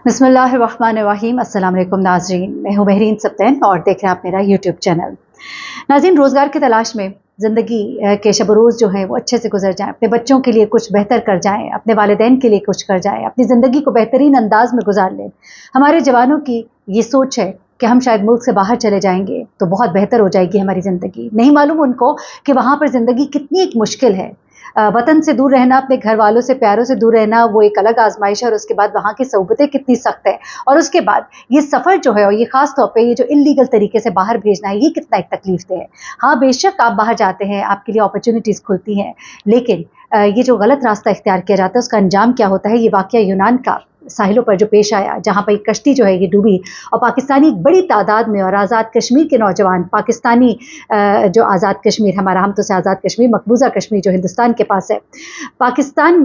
बिस्मिल्लाहिर्रहमानिर्रहीम। अस्सलाम वालेकुम नाज़रीन, मैं हूँ महरीन सब्तैन और देख रहे हैं आप मेरा यूट्यूब चैनल। नाज़रीन, रोज़गार की तलाश में ज़िंदगी के शब रोज़ जो है वो अच्छे से गुजर जाएँ, अपने बच्चों के लिए कुछ बेहतर कर जाएँ, अपने वालिदैन के लिए कुछ कर जाएँ, अपनी ज़िंदगी को बेहतरीन अंदाज में गुजार लें। हमारे जवानों की ये सोच है कि हम शायद मुल्क से बाहर चले जाएंगे तो बहुत बेहतर हो जाएगी हमारी ज़िंदगी। नहीं मालूम उनको कि वहाँ पर ज़िंदगी कितनी एक मुश्किल है। वतन से दूर रहना, अपने घर वालों से, प्यारों से दूर रहना, वो एक अलग आजमाइश है और उसके बाद वहाँ की सोबतें कितनी सख्त है और उसके बाद ये सफ़र जो है और ये ख़ास तौर पे ये जो इल्लीगल तरीके से बाहर भेजना है, ये कितना एक तकलीफ दे है। हाँ, बेशक आप बाहर जाते हैं, आपके लिए अपॉर्चुनिटीज़ खुलती हैं, लेकिन ये जो गलत रास्ता इख्तियार किया जाता है उसका अंजाम क्या होता है। ये वाक़या यूनान का साहिलों पर जो पेश आया, जहाँ पर एक कश्ती जो है ये डूबी और पाकिस्तानी बड़ी तादाद में और आज़ाद कश्मीर के नौजवान, पाकिस्तानी जो आज़ाद कश्मीर, हमारा हम तो से आज़ाद कश्मीर, मकबूजा कश्मीर जो हिंदुस्तान के पास है, पाकिस्तान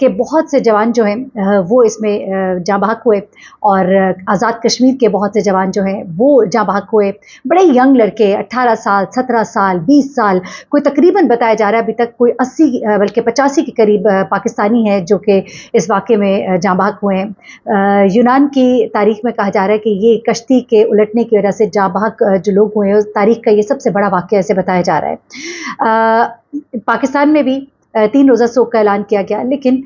के बहुत से जवान जो हैं वो इसमें जाँ बहक हुए और आज़ाद कश्मीर के बहुत से जवान जो हैं वो जाँ बहक हुए। बड़े यंग लड़के, 18 साल, 17 साल, 20 साल, कोई तकरीबन बताया जा रहा है अभी तक कोई 80 बल्कि 85 के करीब पाकिस्तानी है जो कि इस वाक़े में जाँ बहक हुए हैं। यूनान की तारीख में कहा जा रहा है कि ये कश्ती के उलटने की वजह से जाँ बहक जो लोग हुए हैं उस तारीख का ये सबसे बड़ा वाक़या ऐसे बताया जा रहा है। पाकिस्तान में भी 3 रोज़ा सोग का ऐलान किया गया, लेकिन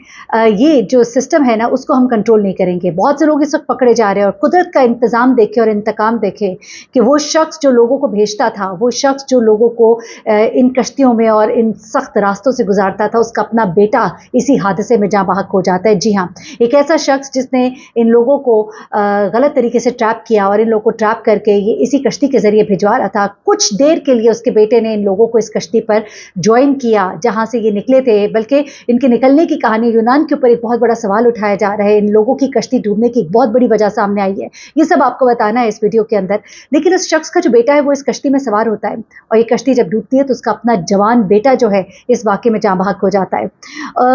ये जो सिस्टम है ना उसको हम कंट्रोल नहीं करेंगे। बहुत से लोग इस वक्त पकड़े जा रहे हैं और कुदरत का इंतज़ाम देखें और इंतकाम देखें कि वो शख्स जो लोगों को भेजता था, वो शख्स जो लोगों को इन कश्तियों में और इन सख्त रास्तों से गुजारता था, उसका अपना बेटा इसी हादसे में जाँ बहक हो जाता है। जी हाँ, एक ऐसा शख्स जिसने इन लोगों को गलत तरीके से ट्रैप किया और इन लोगों को ट्रैप करके ये इसी कश्ती के ज़रिए भिजवा रहा था। कुछ देर के लिए उसके बेटे ने इन लोगों को इस कश्ती पर ज्वाइन किया जहाँ से ये निकले थे, बल्कि इनके निकलने की कहानी यूनान के ऊपर एक बहुत बड़ा सवाल उठाया जा रहा है। इन लोगों की कश्ती डूबने की एक बहुत बड़ी वजह सामने आई है, ये सब आपको बताना है इस वीडियो के अंदर। लेकिन उस शख्स का जो बेटा है वो इस कश्ती में सवार होता है और ये कश्ती जब डूबती है तो उसका अपना जवान बेटा जो है इस वाक़े में जाँ बहक हो जाता है।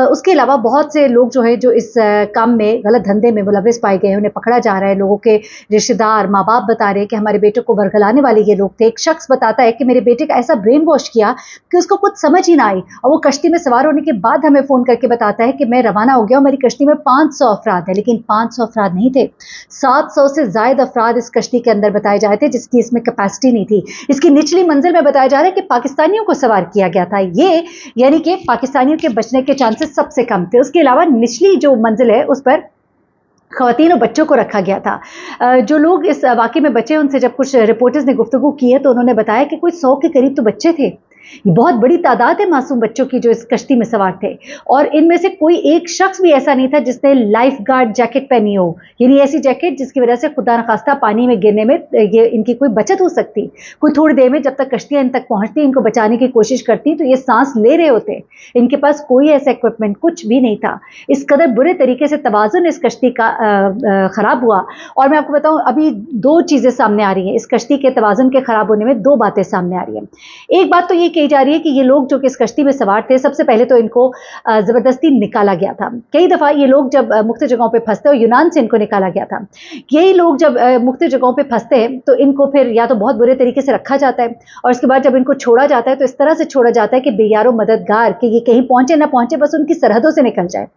उसके अलावा बहुत से लोग जो है जो इस काम में गलत धंधे में मुलविस पाए गए, उन्हें पकड़ा जा रहा है। लोगों के रिश्तेदार, माँ बाप बता रहे हैं कि हमारे बेटे को वर्गलाने वाले ये लोग थे। एक शख्स बताता है कि मेरे बेटे का ऐसा ब्रेन वॉश किया कि उसको कुछ समझ ही ना आई और वो कश्ती में सवार होने के बाद हमें फ़ोन करके बताता है कि मैं रवाना हो गया और मेरी कश्ती में 500 अफराद है। लेकिन 500 अफराद नहीं थे, 700 से ज़ायद अफराद इस कश्ती के अंदर बताए जा रहे थे जिसकी इसमें कैपेसिटी नहीं थी। इसकी निचली मंजिल में बताया जा रहा है कि पाकिस्तानियों को सवार किया गया था, ये यानी कि पाकिस्तानियों के बचने के चांसेस सबसे कम थे। उसके अलावा निचली जो मंजिल है उस पर ख़वातीन और बच्चों को रखा गया था। जो लोग इस वाक़े में बचे उनसे जब कुछ रिपोर्टर्स ने गुफ्तगू की है तो उन्होंने बताया कि कोई 100 के करीब तो बच्चे थे। ये बहुत बड़ी तादाद है मासूम बच्चों की जो इस कश्ती में सवार थे और इनमें से कोई एक शख्स भी ऐसा नहीं था जिसने लाइफ गार्ड जैकेट पहनी हो, यानी ऐसी जैकेट जिसकी वजह से खुदा न खास्ता पानी में गिरने में ये इनकी कोई बचत हो सकती। कोई थोड़ी देर में जब तक कश्तियाँ इन तक पहुँचती, इनको बचाने की कोशिश करती तो ये सांस ले रहे होते। इनके पास कोई ऐसा इक्विपमेंट कुछ भी नहीं था। इस कदर बुरे तरीके से तवाज़ुन इस कश्ती का ख़राब हुआ। और मैं आपको बताऊँ अभी 2 चीज़ें सामने आ रही हैं। इस कश्ती के तवाज़ुन के ख़राब होने में 2 बातें सामने आ रही हैं। एक बात तो ये कही जा रही है कि ये लोग जो कि इस कश्ती में सवार थे, सबसे पहले तो इनको ज़बरदस्ती निकाला गया था। कई दफ़ा ये लोग जब मुख्तलिफ जगहों पे फंसते, और यूनान से इनको निकाला गया था, यही लोग जब मुख्तलिफ जगहों पे फंसते हैं तो इनको फिर या तो बहुत बुरे तरीके से रखा जाता है और उसके बाद जब इनको छोड़ा जाता है तो इस तरह से छोड़ा जाता है कि बेयारो मददगार कि ये कहीं पहुँचे ना पहुँचे, बस उनकी सरहदों से निकल जाए।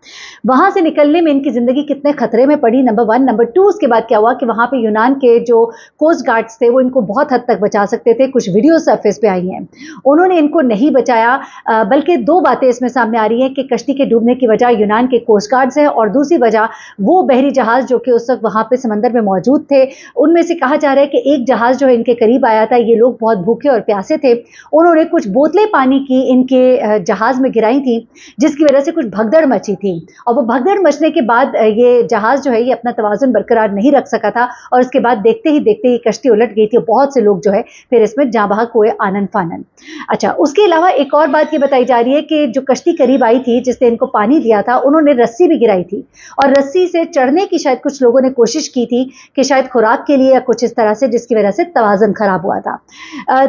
वहाँ से निकलने में इनकी ज़िंदगी कितने खतरे में पड़ी, नंबर 1। नंबर 2, उसके बाद क्या हुआ कि वहाँ पे यूनान के जो कोस्ट गार्ड्स थे वो इनको बहुत हद तक बचा सकते थे। कुछ वीडियो सरफेस पे आई हैं, उन्होंने इनको नहीं बचाया। बल्कि 2 बातें इसमें सामने आ रही हैं कि कश्ती के डूबने की वजह यूनान के कोस्ट गार्ड्स है और दूसरी वजह वो बहरी जहाज़ जो कि उस वक्त वहाँ पे समंदर में मौजूद थे। उनमें से कहा जा रहा है कि एक जहाज़ जो है इनके करीब आया था। ये लोग बहुत भूखे और प्यासे थे, उन्होंने कुछ बोतलें पानी की इनके जहाज़ में गिराई थी जिसकी वजह से कुछ भगदड़ मची थी और वो भगदड़ मचने के बाद ये जहाज़ जो है ये अपना तवाज़ुन बरकरार नहीं रख सका था और उसके बाद देखते ही देखते ये कश्ती उलट गई थी। बहुत से लोग जो है फिर इसमें जाँ बहक हुए आनन फानन। अच्छा, उसके अलावा एक और बात ये बताई जा रही है कि जो कश्ती करीब आई थी जिसने इनको पानी दिया था, उन्होंने रस्सी भी गिराई थी और रस्सी से चढ़ने की शायद कुछ लोगों ने कोशिश की थी कि शायद खुराक के लिए या कुछ इस तरह से, जिसकी वजह से तवाज़ुन खराब हुआ था।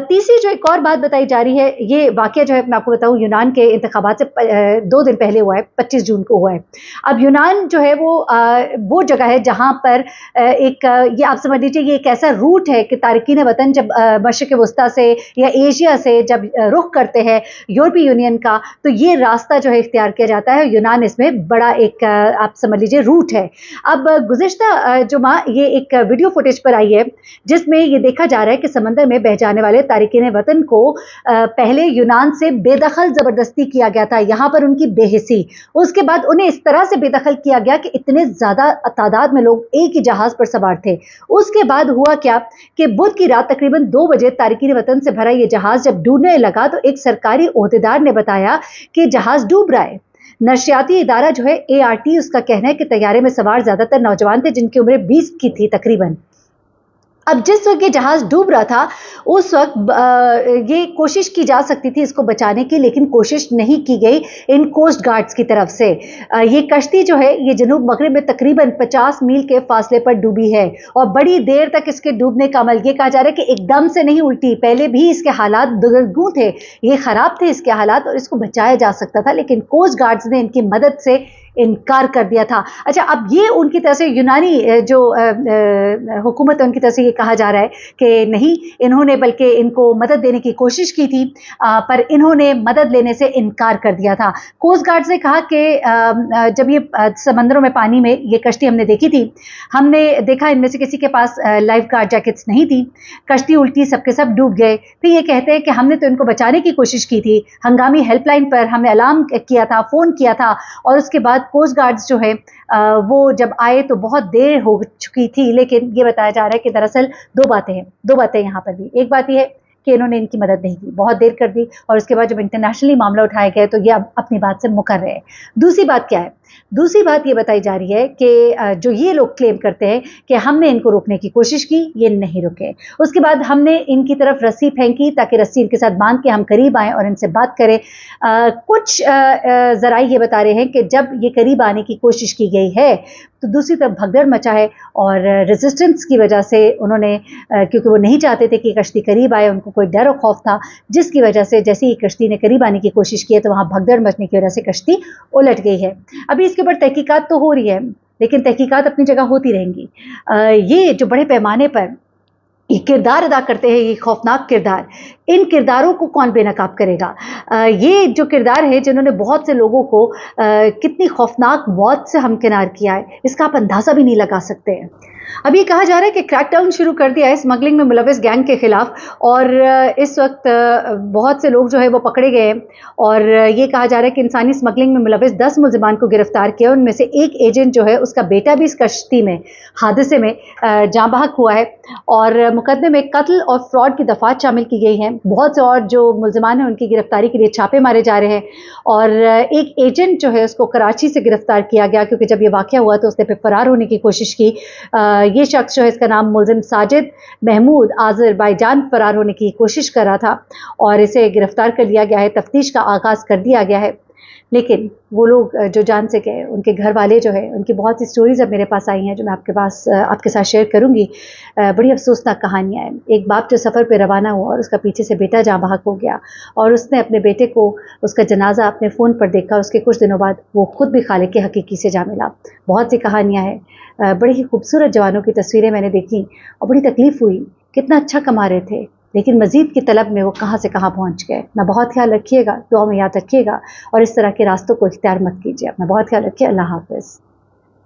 तीसरी जो एक और बात बताई जा रही है, ये वाक़या जो है मैं आपको बताऊँ यूनान के इंतखाबात से 2 दिन पहले हुआ है, 25 जून को हुआ है। अब यूनान जो है वो जगह है जहाँ पर ये आप समझ लीजिए ये एक ऐसा रूट है कि तारिकीन वतन जब मशरिक़ वस्ता से या एशिया से जब रुख करते हैं यूरोपीय यूनियन का, तो ये रास्ता जो है इख्तियार किया जाता है। यूनान इसमें बड़ा एक आप समझ लीजिए रूट है। अब गुज़िश्ता जुमा ये एक वीडियो फुटेज पर आई है जिसमें ये देखा जा रहा है कि समंदर में बह जाने वाले तारिकीन वतन को पहले यूनान से बेदखल ज़बरदस्ती किया गया था, यहाँ पर उनकी बेहिसी, उसके बाद उन्हें इस तरह से बेदखल किया गया कि इतने ज़्यादा तादाद में लोग एक ही जहाज़ पर सवार थे। उसके बाद हुआ क्या कि बुध की रात तकरीबन 2 बजे तारिकीन वतन से भरा ये जहाज़ जब डूबने लगा तो एक सरकारी ओहदेदार ने बताया कि जहाज़ डूब रहा है। नशियाती इदारा जो है ART, उसका कहना है कि तैयारे में सवार ज़्यादातर नौजवान थे जिनकी उम्र 20 की थी तकरीबन। अब जिस वक्त ये जहाज़ डूब रहा था उस वक्त ये कोशिश की जा सकती थी इसको बचाने की, लेकिन कोशिश नहीं की गई इन कोस्ट गार्ड्स की तरफ से। ये कश्ती जो है ये जनूब मगरिब में तकरीबन 50 मील के फासले पर डूबी है और बड़ी देर तक इसके डूबने का अमल, ये कहा जा रहा है कि एकदम से नहीं उल्टी, पहले भी इसके हालात दुर्गुं थे, ये ख़राब थे इसके हालात और इसको बचाया जा सकता था, लेकिन कोस्ट गार्ड्स ने इनकी मदद से इनकार कर दिया था। अच्छा, अब ये उनकी तरफ से यूनानी जो हुकूमत है उनकी तरफ से ये कहा जा रहा है कि नहीं, इन्होंने बल्कि इनको मदद देने की कोशिश की थी पर इन्होंने मदद लेने से इनकार कर दिया था। कोस्ट गार्ड्स ने कहा कि जब ये समंदरों में पानी में ये कश्ती हमने देखी थी, हमने देखा इनमें से किसी के पास लाइफ गार्ड जैकेट्स नहीं थी, कश्ती उल्टी, सबके सब डूब गए। फिर ये कहते हैं कि हमने तो इनको बचाने की कोशिश की थी, हंगामी हेल्पलाइन पर हमने अलार्म किया था, फ़ोन किया था और उसके बाद कोस्ट गार्ड्स जो है वो जब आए तो बहुत देर हो चुकी थी। लेकिन ये बताया जा रहा है कि दरअसल दो बातें यहाँ पर भी। एक बात ये है कि इन्होंने इनकी मदद नहीं की, बहुत देर कर दी और उसके बाद जब इंटरनेशनली मामला उठाया गया तो ये अब अपनी बात से मुकर रहे हैं। दूसरी बात क्या है? दूसरी बात ये बताई जा रही है कि जो ये लोग क्लेम करते हैं कि हमने इनको रोकने की कोशिश की, ये नहीं रुके, उसके बाद हमने इनकी तरफ रस्सी फेंकी ताकि रस्सी इनके साथ बांध के हम करीब आएँ और इनसे बात करें। कुछ ज़राए ये बता रहे हैं कि जब ये करीब आने की कोशिश की गई है तो दूसरी तरफ भगदड़ मचा है और रेजिस्टेंस की वजह से उन्होंने, क्योंकि वो नहीं चाहते थे कि कश्ती करीब आए, उनको कोई डर और खौफ था, जिसकी वजह से जैसे ही कश्ती ने करीब आने की कोशिश की है तो वहाँ भगदड़ मचने की वजह से कश्ती उलट गई है। अभी इसके ऊपर तहकीकात तो हो रही है, लेकिन तहकीकात अपनी जगह होती रहेंगी। ये जो बड़े पैमाने पर ये किरदार अदा करते हैं, ये खौफनाक किरदार, इन किरदारों को कौन बेनकाब करेगा? ये जो किरदार है जिन्होंने बहुत से लोगों को कितनी खौफनाक मौत से हमकिनार किया है, इसका आप अंदाज़ा भी नहीं लगा सकते हैं। अब ये कहा जा रहा है कि क्रैकडाउन शुरू कर दिया है स्मगलिंग में मुलविस गैंग के खिलाफ और इस वक्त बहुत से लोग जो है वो पकड़े गए हैं और ये कहा जा रहा है कि इंसानी स्मगलिंग में मुलविस 10 मुलजिमान को गिरफ्तार किया। उनमें से एक एजेंट जो है उसका बेटा भी इस कश्ती में हादसे में जाँ बहक हुआ है और मुकदमे में कत्ल और फ्रॉड की दफात शामिल की गई हैं। बहुत से और जो मुलजिमान हैं उनकी गिरफ्तारी के लिए छापे मारे जा रहे हैं और एक एजेंट जो है उसको कराची से गिरफ्तार किया गया क्योंकि जब ये वाक़या हुआ तो उसने फिर फरार होने की कोशिश की। ये शख्स जो है, इसका नाम मुलजिम साजिद महमूद आज़रबाईजान, फरार होने की कोशिश कर रहा था और इसे गिरफ्तार कर लिया गया है। तफ्तीश का आगाज़ कर दिया गया है, लेकिन वो लोग जो जान से गए, उनके घर वाले जो है, उनकी बहुत सी स्टोरीज अब मेरे पास आई हैं जो मैं आपके साथ शेयर करूंगी। बड़ी अफसोसनाक कहानियाँ हैं। एक बाप जो सफ़र पे रवाना हुआ और उसका पीछे से बेटा जाँ बहक हो गया और उसने अपने बेटे को, उसका जनाजा अपने फ़ोन पर देखा। उसके कुछ दिनों बाद वो खुद भी खालिक के हकीकी से जा मिला। बहुत सी कहानियाँ हैं। बड़ी ही खूबसूरत जवानों की तस्वीरें मैंने देखी और बड़ी तकलीफ़ हुई। कितना अच्छा कमा रहे थे, लेकिन मज़ीद की तलब में वो कहाँ से कहाँ पहुँच गए। अपना बहुत ख्याल रखिएगा, दुआ में याद रखिएगा और इस तरह के रास्तों को इख्तियार मत कीजिए। अपना बहुत ख्याल रखिए। अल्लाह हाफ़िज़।